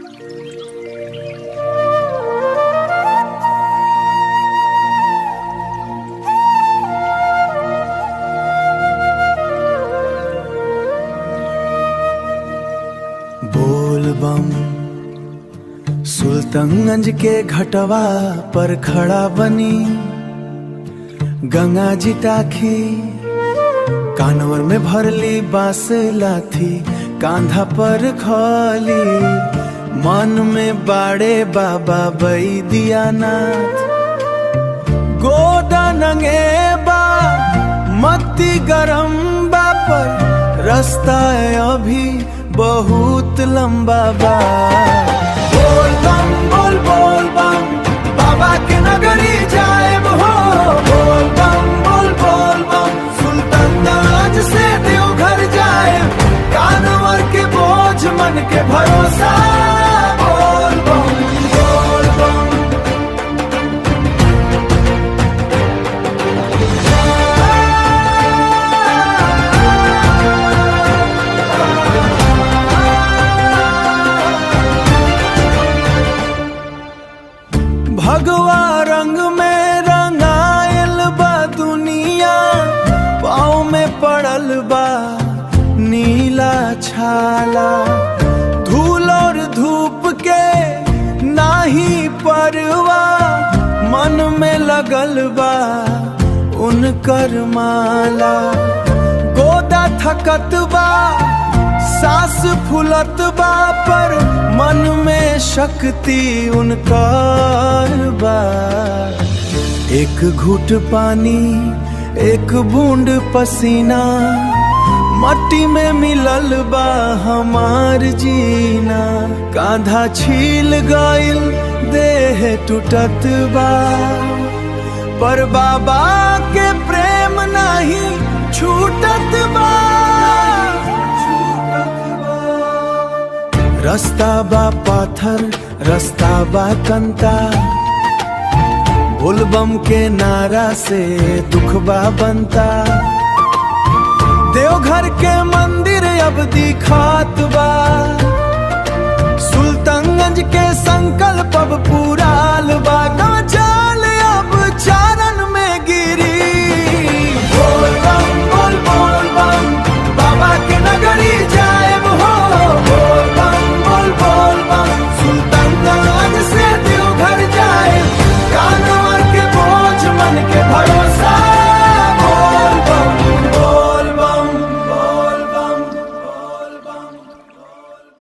बोल बम सुल्तानगंज के घटवा पर खड़ा बनी, गंगा जी टाखी कानवर में भरली बांस लाथी, कांधा पर खाली मन में बाड़े बाबा बैदियानाथ। गोदा नंगे बा मत्ती गरम बा पर रास्ता अभी बहुत लंबा बा। बोल बम बोल बम बाबा के नगरी जाए हो। बोल बम सुल्तानगंज से देवघर जाए, कानवर के बोझ मन के भरोसा। बोल बम भगवा रंग में रंगायल बा दुनिया, पाँव में पड़ल बा नीला छाला। धूल और धूप के नाही परवा, मन में लगल बा उनकर माला। गोदा थकत बा सांस फूलत बा, पर मन में शक्ति उनकर बा। एक घूंट पानी एक बूंद पसीना, मट्टी में मिलल बा हमार जीना। कांधा छील गइल देह टूटत बा, पर बाबा के प्रेम नहीं छूटत बा। रास्ता बा पाथर रास्ता बा कंता, बोल बम के नारा से दुख बा बनता। देवघर के मंदिर अब दिखात बा, सुल्तानगंज के संकल्प अब पूरा